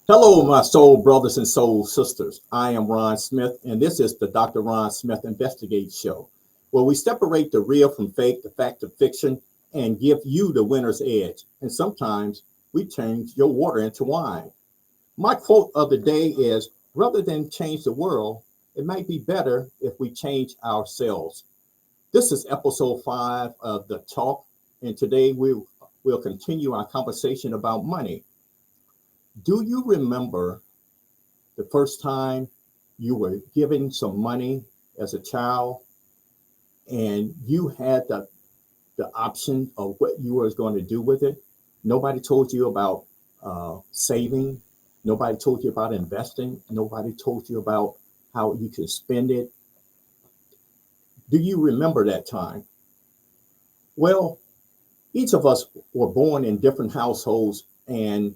Hello, my soul brothers and soul sisters. I am Ron Smith, and this is the Dr. Ron Smith Investigate Show, where we separate the real from fake, the fact of fiction, and give you the winner's edge. And sometimes we change your water into wine. My quote of the day is rather than change the world, it might be better if we change ourselves. This is episode 5 of The Talk, and today we'll continue our conversation about money. Do you remember the first time you were given some money as a child and you had the option of what you was going to do with it? Nobody told you about saving. Nobody told you about investing. Nobody told you about how you could spend it. Do you remember that time? Well, each of us were born in different households, and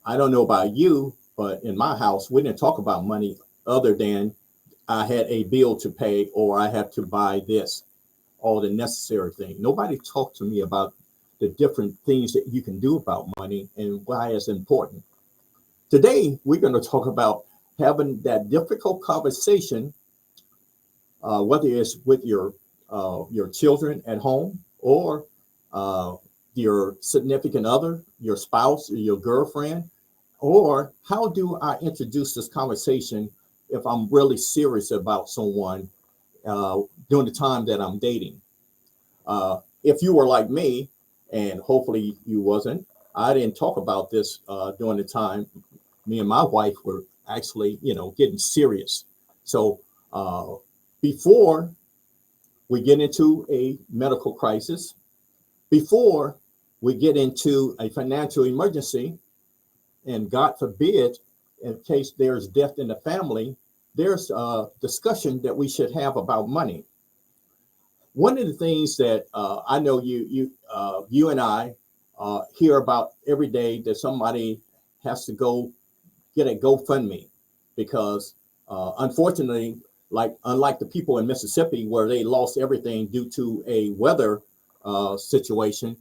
I don't know about you, but in my house, we didn't talk about money other than I had a bill to pay or I have to buy this, all the necessary things. Nobody talked to me about the different things that you can do about money and why it's important. Today, we're going to talk about having that difficult conversation, whether it's with your children at home or uh, your significant other, your spouse, or your girlfriend, or how do I introduce this conversation if I'm really serious about someone during the time that I'm dating? If you were like me, and hopefully you wasn't, I didn't talk about this during the time me and my wife were actually, getting serious. So before we get into a medical crisis, before we get into a financial emergency, and God forbid, in case there's death in the family, there's a discussion that we should have about money. One of the things that I know you and I hear about every day that somebody has to go get a GoFundMe because unfortunately, like unlike the people in Mississippi where they lost everything due to a weather situation,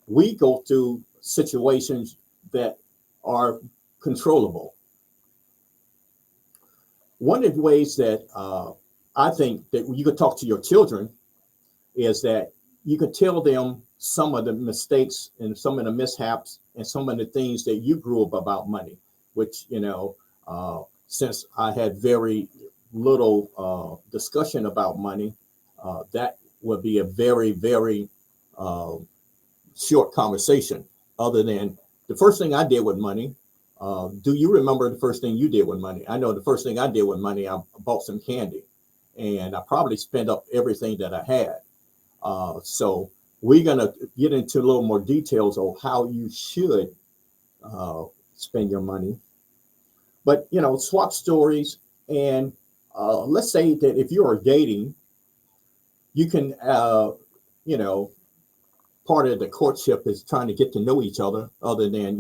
we go through situations that are controllable. One of the ways that I think that you could talk to your children is that you could tell them some of the mistakes and some of the mishaps and some of the things that you grew up about money, which, since I had very little discussion about money, that would be a very, very uh, short conversation other than the first thing I did with money. Do you remember the first thing you did with money? I know the first thing I did with money, I bought some candy and I probably spent up everything that I had. So we're going to get into a little more details on how you should uh, spend your money. But, swap stories. And let's say that if you are dating, you can, you know, part of the courtship is trying to get to know each other than,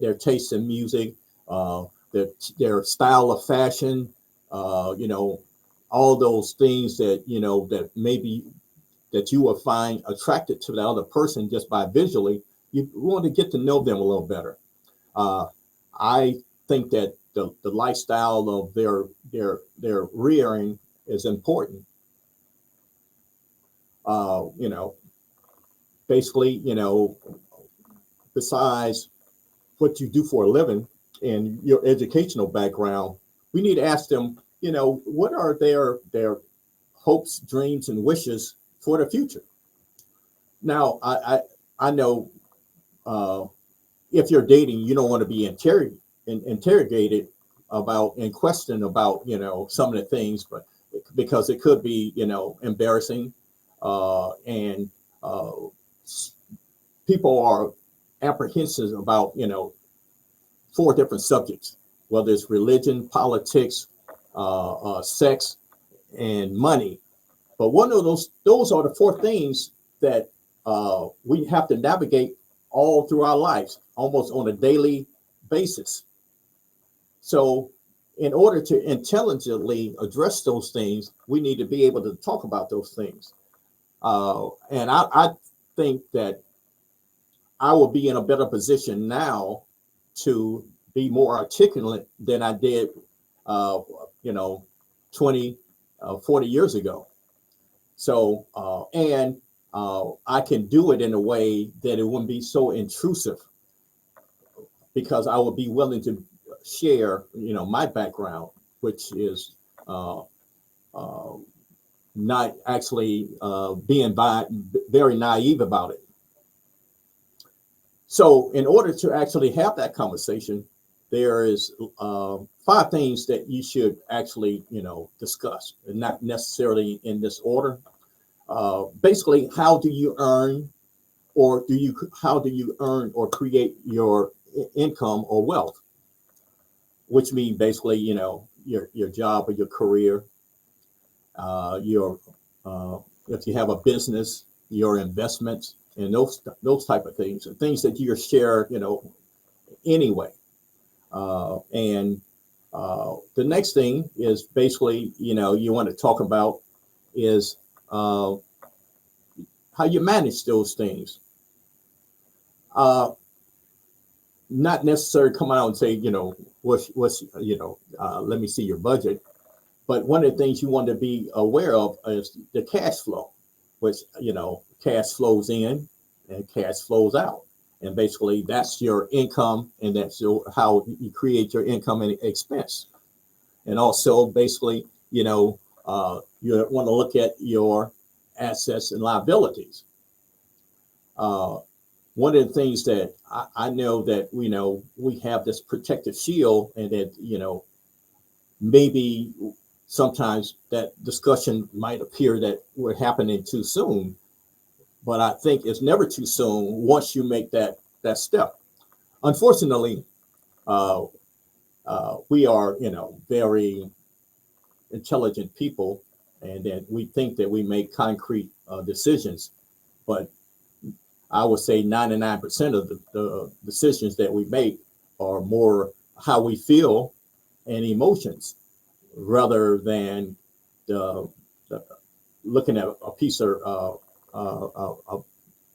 their taste in music, uh, their style of fashion, you know, all those things that, that maybe that you will find attracted to the other person just by visually. You want to get to know them a little better. Uh, I think that the lifestyle of their rearing is important. You know, basically, besides what you do for a living and your educational background, we need to ask them, what are their hopes, dreams, and wishes for the future. Now, I know uh, if you're dating, you don't want to be interrogated about and questioned about some of the things, but because it could be embarrassing, and uh, people are apprehensive about 4 different subjects, whether it's religion, politics, sex, and money. But one of those are the 4 things that we have to navigate all through our lives, almost on a daily basis. So, in order to intelligently address those things, we need to be able to talk about those things. And I think that I will be in a better position now to be more articulate than I did, uh, you know, 20, 40 years ago. So, and I can do it in a way that it wouldn't be so intrusive because I would be willing to share, my background, which is uh, uh, not actually being very naive about it. So, in order to actually have that conversation, there is 5 things that you should actually, discuss, and not necessarily in this order. Basically, how do you earn or create your income or wealth, which means basically, your job or your career, your if you have a business, your investments, and those type of things, and things that you share, anyway. And the next thing is basically, you want to talk about is how you manage those things. Not necessarily come out and say, what's let me see your budget. But one of the things you want to be aware of is the cash flow, which, cash flows in and cash flows out. And basically that's your income, and that's how you create your income and expense. And also basically, you want to look at your assets and liabilities. One of the things that I know that we have this protective shield, and that maybe sometimes that discussion might appear that we're happening too soon, but I think it's never too soon once you make that step. Unfortunately, we are very intelligent people, and that we think that we make concrete decisions, but I would say 99% of the decisions that we make are more how we feel and emotions, rather than the looking at a piece of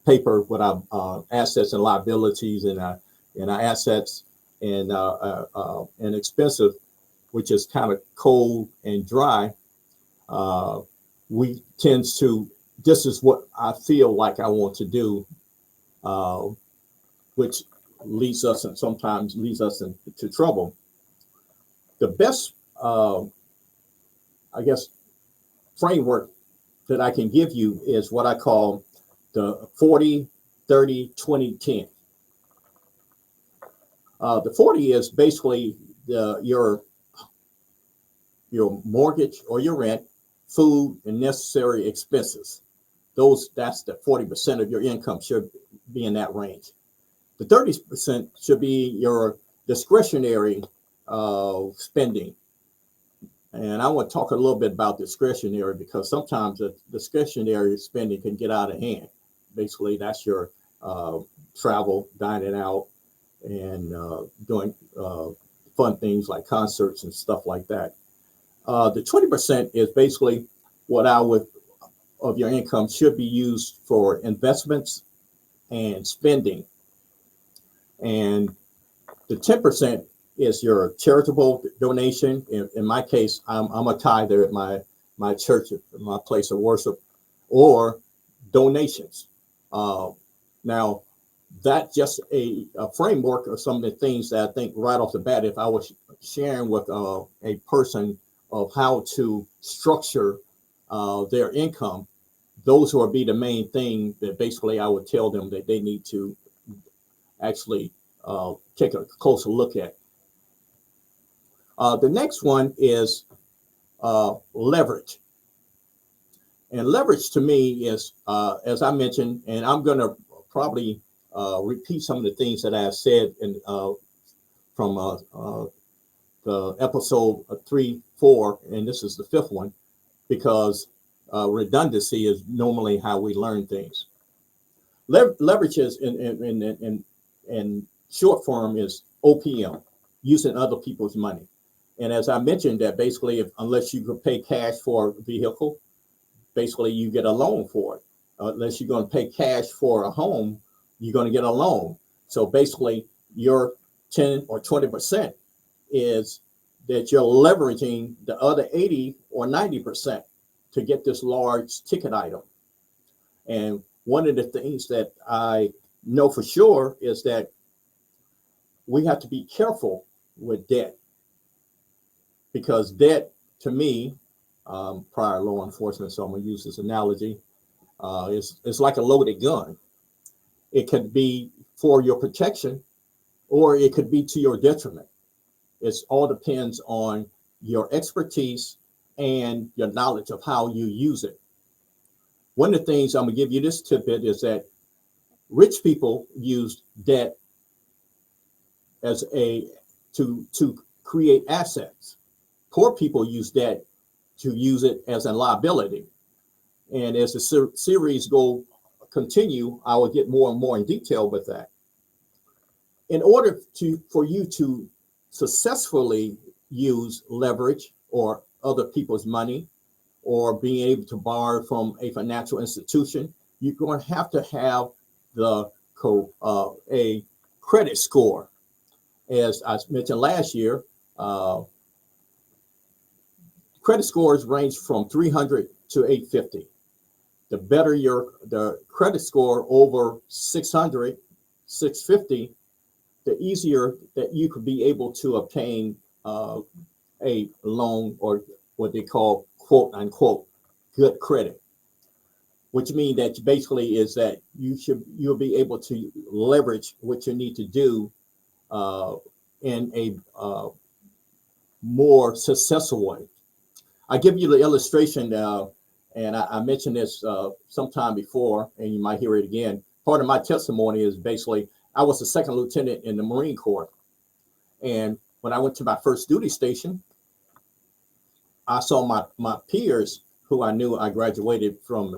paper with our assets and liabilities, and our assets and expensive, which is kind of cold and dry. We tend to, this is what I feel like I want to do, which leads us, and sometimes leads us into trouble. The best, I guess, framework that I can give you is what I call the 40, 30, 20, 10. The 40 is basically your mortgage or your rent, food, and necessary expenses. That's the 40% of your income should be in that range. The 30% should be your discretionary spending. And I want to talk a little bit about discretionary, because sometimes the discretionary spending can get out of hand. Basically, that's your travel, dining out, and doing fun things like concerts and stuff like that. The 20% is basically what of your income should be used for investments and spending. And the 10% is your charitable donation. In my case, I'm a tither at my church, my place of worship, or donations. Now, that's just a framework of some of the things that I think right off the bat, if I was sharing with a person of how to structure their income, those would be the main thing that basically I would tell them that they need to actually take a closer look at. The next one is leverage. And leverage to me is, as I mentioned, and I'm going to probably repeat some of the things that I have said from the episode 3, 4, and this is the 5th one, because redundancy is normally how we learn things. Leverage is in short form is OPM, using other people's money. And as I mentioned, that basically, unless you could pay cash for a vehicle, basically you get a loan for it. Unless you're going to pay cash for a home, you're going to get a loan. So basically, your 10 or 20% is that you're leveraging the other 80 or 90% to get this large ticket item. And one of the things that I know for sure is that we have to be careful with debt, because debt, to me, prior law enforcement, so I'm going to use this analogy, is like a loaded gun. It could be for your protection, or it could be to your detriment. It all depends on your expertise and your knowledge of how you use it. One of the things I'm going to give you this tidbit is that rich people use debt as to create assets. Poor people use debt to use it as a liability. And as the series continue, I will get more and more in detail with that. In order for you to successfully use leverage or other people's money, or being able to borrow from a financial institution, you're going to have a credit score. As I mentioned last year, credit scores range from 300 to 850. The better the credit score over 600, 650, the easier that you could be able to obtain a loan, or what they call quote unquote good credit, which means that basically is that you'll be able to leverage what you need to do in a more successful way. I give you the illustration, and I mentioned this sometime before, and you might hear it again. Part of my testimony is basically I was a second lieutenant in the Marine Corps, and when I went to my first duty station, I saw my peers who I knew I graduated from,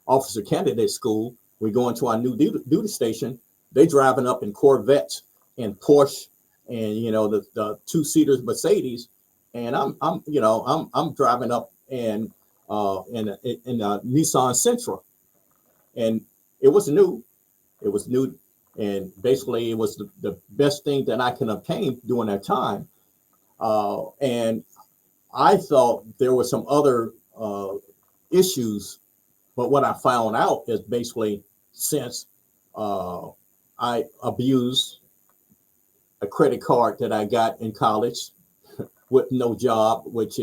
officer candidate school. We go into our new duty station. They driving up in Corvettes and Porsche and the two-seaters Mercedes, and I'm driving up in a Nissan Sentra, and it was new. And basically it was the best thing that I can obtain during that time. And I thought there were some other issues, but what I found out is basically since I abused a credit card that I got in college with no job, which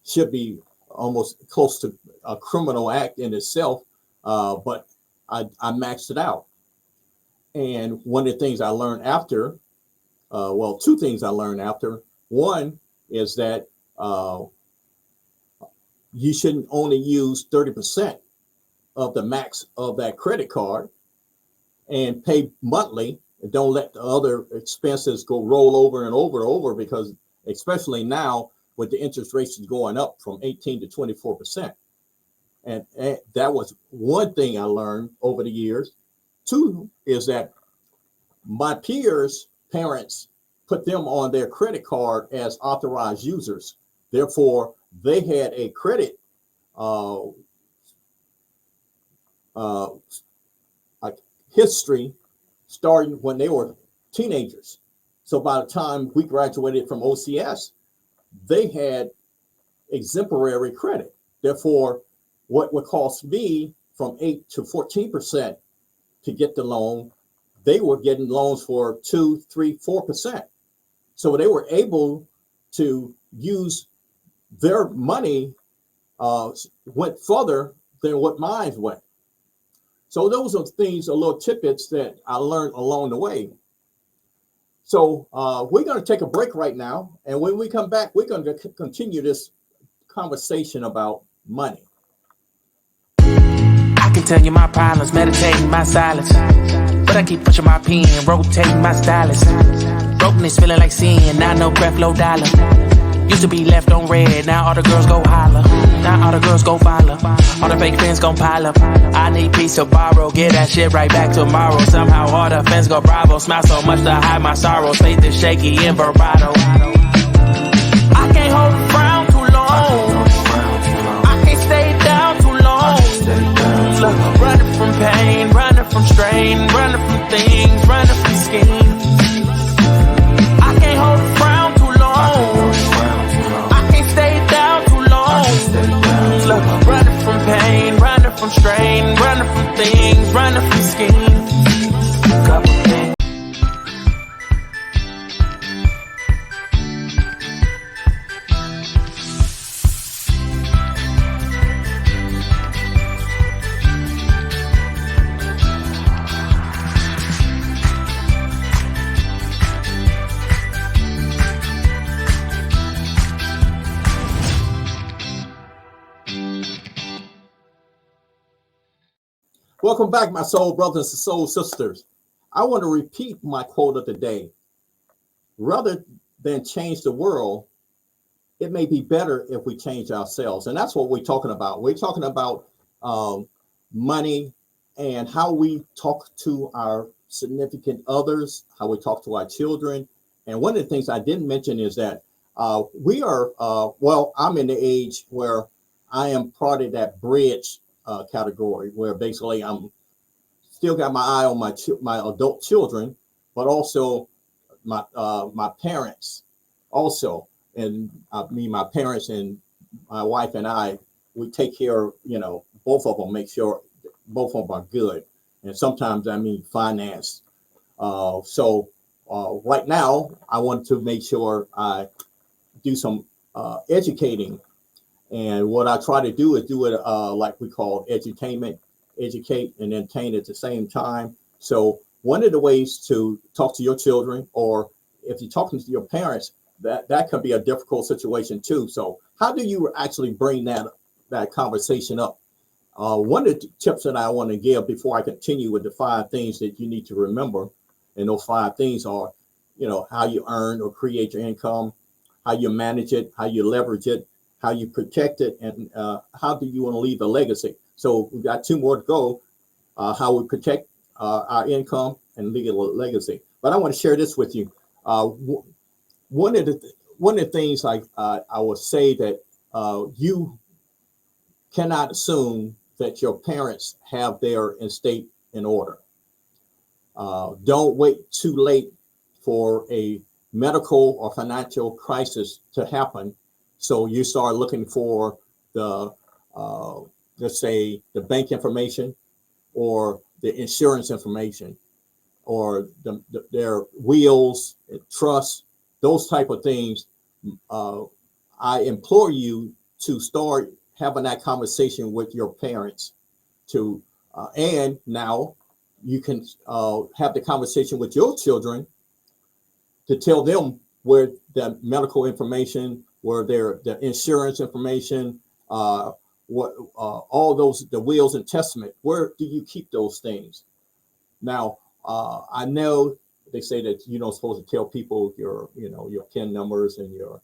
should be almost close to a criminal act in itself, but I maxed it out. And one of the things I learned after, two things I learned after. One is that you shouldn't only use 30% of the max of that credit card and pay monthly, and don't let the other expenses roll over and over, because especially now with the interest rates going up from 18 to 24%. And that was one thing I learned over the years. Two is that my peers' parents put them on their credit card as authorized users. Therefore, they had a credit history starting when they were teenagers. So by the time we graduated from OCS, they had exemplary credit. Therefore, what would cost me from 8 to 14% to get the loan, they were getting loans for 2, 3, 4%. So they were able to use their money, went further than what mine went. So those are things, little tidbits that I learned along the way. So we're going to take a break right now. And when we come back, we're going to continue this conversation about money. I can tell you my problems, meditating my silence. But I keep pushing my pen, rotating my stylus. Brokenness feeling like sin, now no breath, low dollar. Used to be left on red, now all the girls go holler. Now all the girls go follow. All the fake fans gon' pile up. I need peace to borrow, get that shit right back tomorrow. Somehow all the fans go bravo. Smile so much to hide my sorrows. Faith is shaky in vibrato. I can't hold a frown too long. I can't stay down too long. Look, running from pain, running from strain, running from things, running from schemes. brain, running from things, running from schemes. Couple things. Welcome back, my soul brothers and soul sisters. I want to repeat my quote of the day. Rather than change the world, it may be better if we change ourselves. And that's what we're talking about. We're talking about money and how we talk to our significant others, how we talk to our children. And one of the things I didn't mention is that we are, I'm in the age where I am part of that bridge category, where basically I'm still got my eye on my adult children, but also my parents also. And my parents and my wife and I, we take care of, both of them, make sure both of them are good. And sometimes I mean finance. So right now I want to make sure I do some educating. And what I try to do is do it like we call edutainment, educate and entertain at the same time. So one of the ways to talk to your children, or if you're talking to your parents, that can be a difficult situation too. So how do you actually bring that conversation up? One of the tips that I want to give before I continue with the 5 things that you need to remember, and those 5 things are, how you earn or create your income, how you manage it, how you leverage it, how you protect it, and how do you want to leave a legacy. So we've got 2 more to go, how we protect our income and leave a legacy. But I want to share this with you. One of the things I will say that you cannot assume that your parents have their estate in order. Don't wait too late for a medical or financial crisis to happen. So you start looking for the, let's say, the bank information or the insurance information or their wills, trusts, those type of things. I implore you to start having that conversation with your parents and now you can have the conversation with your children to tell them where the medical information, where the insurance information, all those, the wills and testament, where do you keep those things? Now, I know they say that you're not supposed to tell people your PIN numbers and your,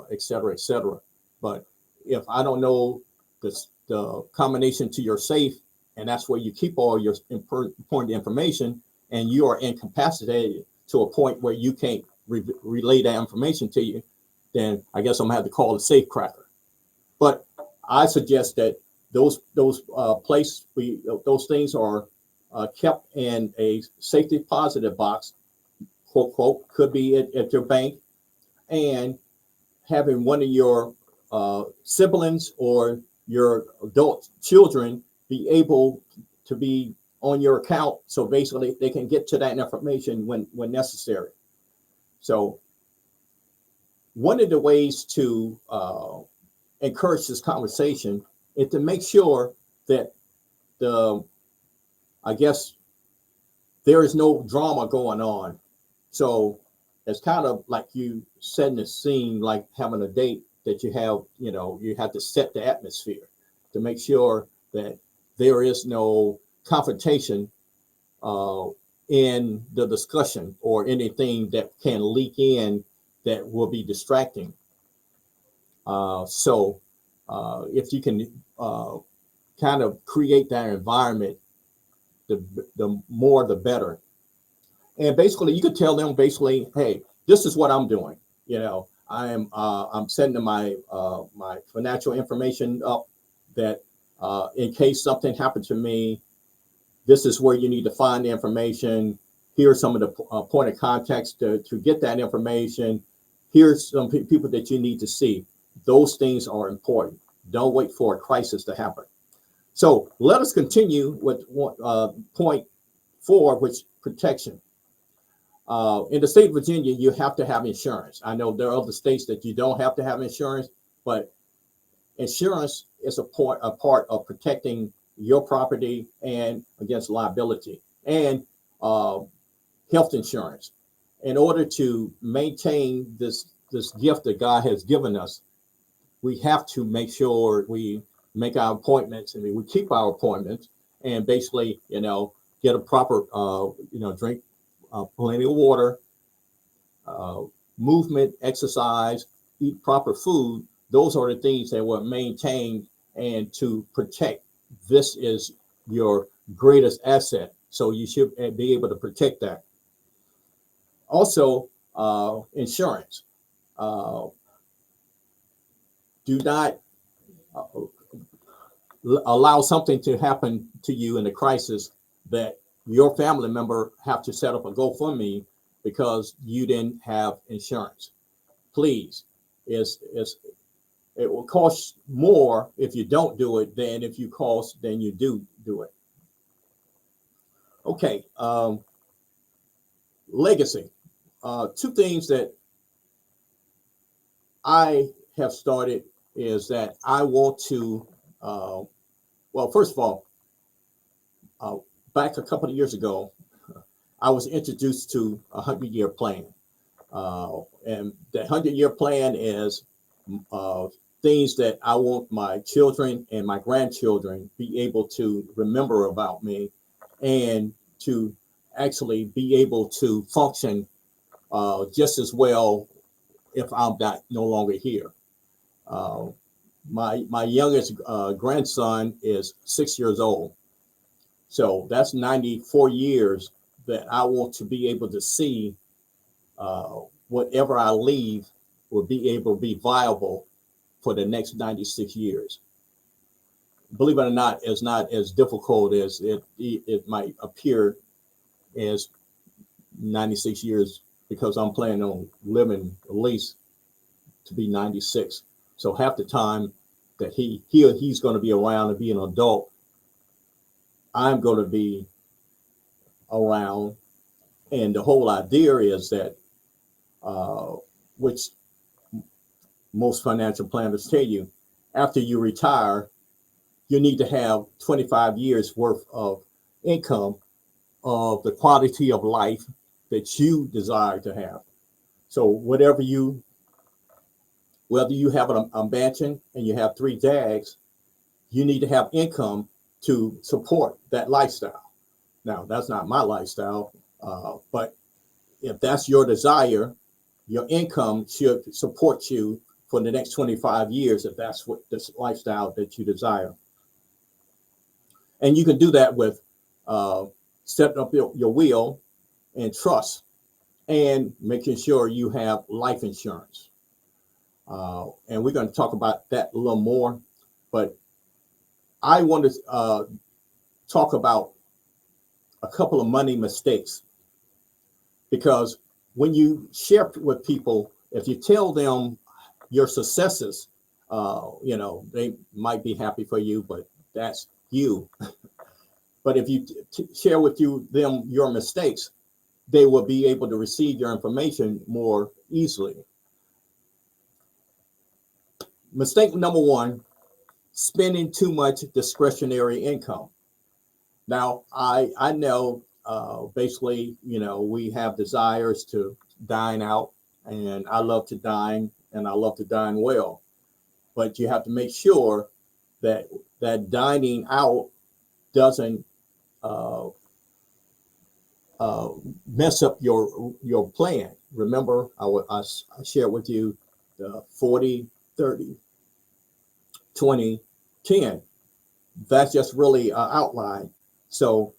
et cetera, et cetera. But if I don't know the combination to your safe, and that's where you keep all your important information, and you are incapacitated to a point where you can't relay that information to you, then I guess I'm gonna have to call a safe cracker. But I suggest that those things are kept in a safety deposit box, quote, quote, could be at your bank, and having one of your siblings or your adult children be able to be on your account. So basically they can get to that information when necessary. So one of the ways to encourage this conversation is to make sure that I guess there is no drama going on. So it's kind of like you setting the scene, like having a date that you have, you have to set the atmosphere to make sure that there is no confrontation in the discussion or anything that can leak in that will be distracting. So if you can kind of create that environment, the more the better. And basically you could tell them basically, hey, this is what I'm doing. I'm sending my my financial information up that in case something happened to me, this is where you need to find the information. Here's some of the point of contacts to get that information. Here's some people that you need to see. Those things are important. Don't wait for a crisis to happen. So let us continue with point 4, which protection. In the state of Virginia, you have to have insurance. I know there are other states that you don't have to have insurance, but insurance is a part of protecting your property and against liability, and health insurance. In order to maintain this gift that God has given us, we have to make sure we make our appointments and we keep our appointments, and basically, get a proper, drink plenty of water, movement, exercise, eat proper food. Those are the things that will maintain and to protect. This is your greatest asset. So you should be able to protect that. Also, insurance. Do not allow something to happen to you in a crisis that your family member have to set up a GoFundMe because you didn't have insurance. Please, it will cost more if you don't do it than if you do it. Okay, legacy. Two things that I have started is that I want to, first of all, back a couple of years ago, I was introduced to a 100-year plan. And the 100-year plan is things that I want my children and my grandchildren be able to remember about me, and to actually be able to function just as well if I'm no longer here. My youngest grandson is 6 years old. So that's 94 years that I want to be able to see whatever I leave will be able to be viable for the next 96 years. Believe it or not, it's not as difficult as it might appear as 96 years, because I'm planning on living at least to be 96. So half the time that he's going to be around and be an adult, I'm going to be around. And the whole idea is that, which most financial planners tell you, after you retire, you need to have 25 years worth of income of the quality of life that you desire to have. So whether you have a mansion and you have 3 Jags, you need to have income to support that lifestyle. Now, that's not my lifestyle, but if that's your desire, your income should support you for the next 25 years if that's what this lifestyle that you desire. And you can do that with setting up your will and trust, and making sure you have life insurance. And we're going to talk about that a little more, but I want to talk about a couple of money mistakes, because when you share with people, if you tell them your successes, they might be happy for you, but that's you. But if you share with them your mistakes, they will be able to receive your information more easily. Mistake number 1, spending too much discretionary income. Now, I know basically, we have desires to dine out, and I love to dine, and I love to dine well. But you have to make sure that dining out doesn't mess up your plan. Remember, I shared with you the 40, 30, 20, 10. That's just really an outline. So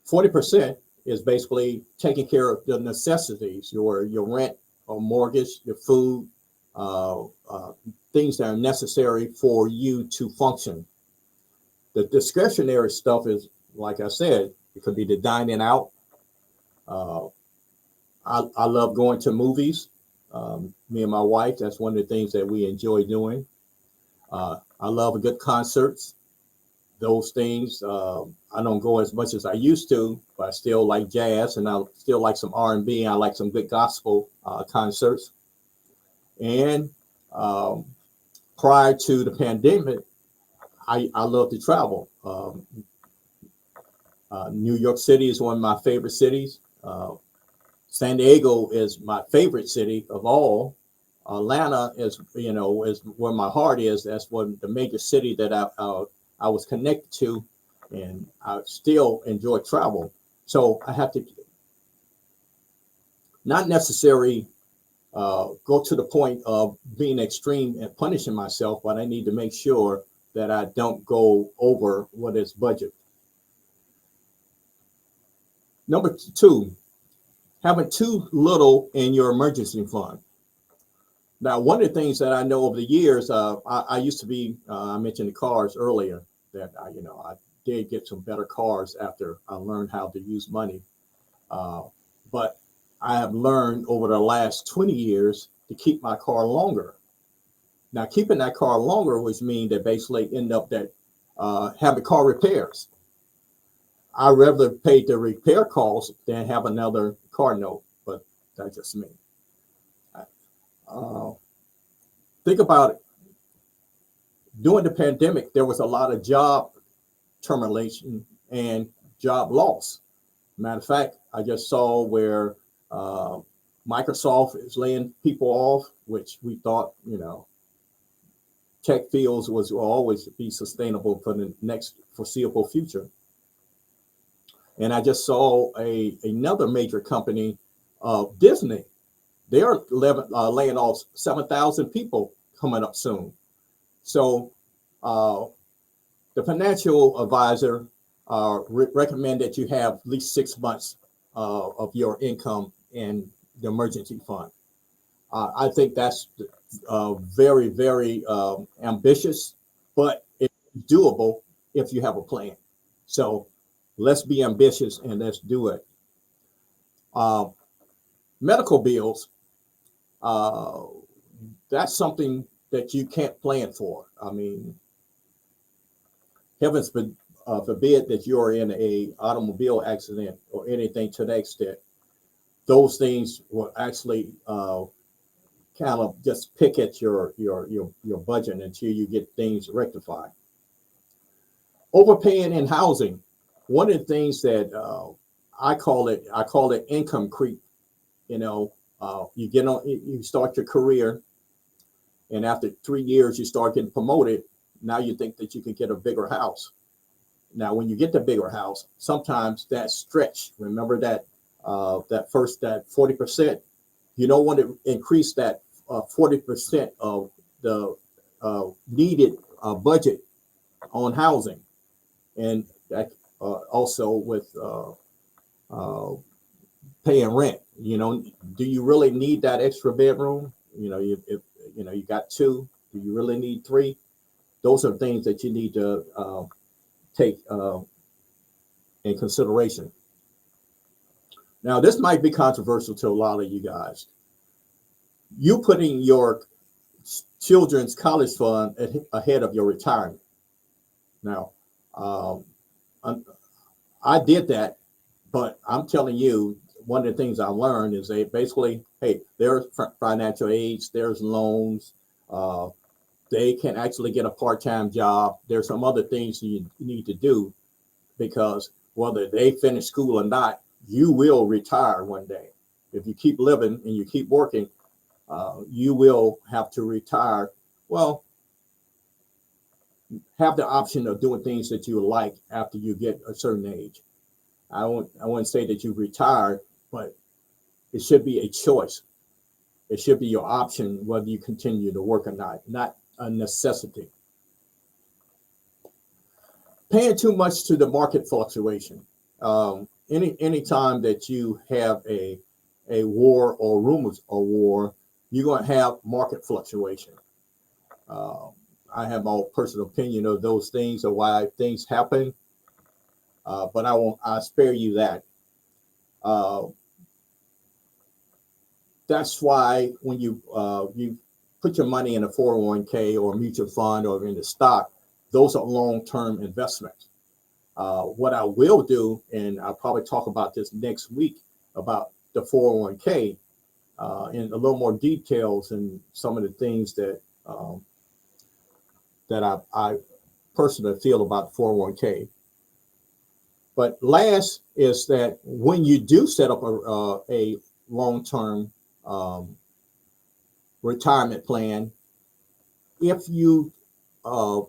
40% is basically taking care of the necessities, your rent or mortgage, your food, things that are necessary for you to function. The discretionary stuff is, like I said, it could be the dining out. I love going to movies. Me and my wife, that's one of the things that we enjoy doing. I love a good concerts. those things. I don't go as much as I used to, but I still like jazz, and I still like some R&B. I like some good gospel concerts. And prior to the pandemic, I love to travel. New York City is one of my favorite cities. San Diego is my favorite city of all. Atlanta is, is where my heart is. That's one the major city that I was connected to, and I still enjoy travel. So I have to not necessarily go to the point of being extreme and punishing myself, but I need to make sure that I don't go over what is budget. Number two, having too little in your emergency fund. Now, one of the things that I know over the years, I used to be, I mentioned the cars earlier, that I did get some better cars after I learned how to use money. But I have learned over the last 20 years to keep my car longer. Now, keeping that car longer, which means that basically end up that having car repairs. I rather pay the repair costs than have another car note, but that's just me. Think about it. During the pandemic, there was a lot of job termination and job loss. Matter of fact, I just saw where Microsoft is laying people off, which we thought, tech fields will always be sustainable for the next foreseeable future. And I just saw another major company, Disney. They are laying off 7,000 people coming up soon. So the financial advisor recommend that you have at least 6 months of your income in the emergency fund. I think that's very, very ambitious, but it's doable if you have a plan. So let's be ambitious and let's do it. Medical bills, that's something that you can't plan for. I mean, heavens forbid that you're in a automobile accident or anything to that extent. Those things will actually kind of just pick at your budget until you get things rectified. Overpaying in housing. One of the things that I call it income creep. You start your career, and after 3 years you start getting promoted. Now you think that you can get a bigger house. Now, when you get the bigger house, sometimes that stretch. Remember that that 40%. You don't want to increase that 40% of the needed budget on housing, and that also with paying rent. Do you really need that extra bedroom? If you got two, do you really need three? Those are things that you need to take in consideration. Now, this might be controversial to a lot of you guys. You putting your children's college fund ahead of your retirement. Now, I did that, but I'm telling you, one of the things I learned is they basically, hey, there's financial aids, there's loans. They can actually get a part-time job. There's some other things you need to do, because whether they finish school or not, you will retire one day. If you keep living and you keep working, you will have to retire. Well, have the option of doing things that you like after you get a certain age. I wouldn't say that you retire, but it should be a choice. It should be your option whether you continue to work or not a necessity. Paying too much to the market fluctuation. Any time that you have a war or rumors of war, you're going to have market fluctuation. I have my own personal opinion of those things or why things happen, but I spare you that. That's why when you put your money in a 401k or a mutual fund or in the stock, those are long-term investments. What I will do, and I'll probably talk about this next week about the 401k in a little more details and some of the things that I personally feel about 401k. But last is that when you do set up a long-term retirement plan, if you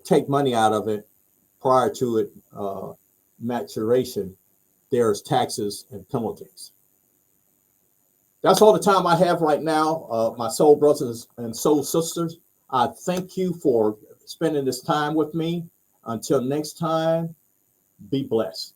take money out of it prior to it maturation, there's taxes and penalties. That's all the time I have right now, my soul brothers and soul sisters. I thank you for spending this time with me. Until next time, be blessed.